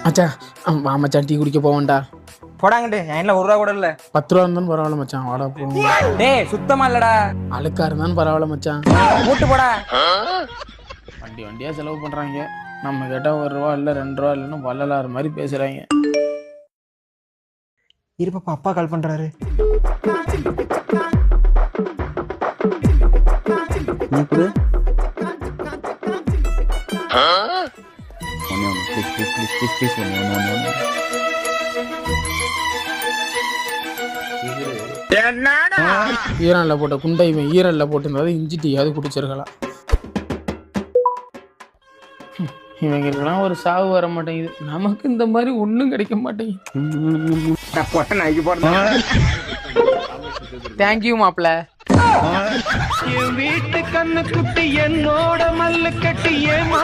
மச்சான் வா மச்சான், டீ குடிக்க போவோம்டா. போடாங்கட்டு என்ல 1 ரூபா கூட இல்ல. 10 ரூபா இருந்தாலும் பரவாயில்ல மச்சான், வாடா போவோம். டேய் சுத்தமா இல்லடா. அழுக்கா இருந்தாலும் பரவாயில்ல மச்சான், கூட்டு போடா. வண்டியா செலவு பண்றாங்க. நம்ம கேட்டா 1 ரூபா இல்ல 2 ரூபா இல்லைன்னு வள்ளலாறு மாதிரி பேசுறாங்க. இருப்பா, அப்பா கால் பண்றாரு. நீ குடு. ப்ளீஸ் ஒன்னு. ஈரல்ல போட்ட குண்டை இவன் ஈரல்ல போட்டிருந்தது, இஞ்சி டீயாவது குடிச்சிருக்கலாம். இவங்களுக்கெல்லாம் ஒரு சாவு வர மாட்டேங்குது, நமக்கு இந்த மாதிரி ஒன்றும் கிடைக்க மாட்டேங்குது. தேங்க்யூ மாப்பிள்ள. வீட்டு கண்ணு குட்டி என்னோட மல்லு கட்டி ஏமா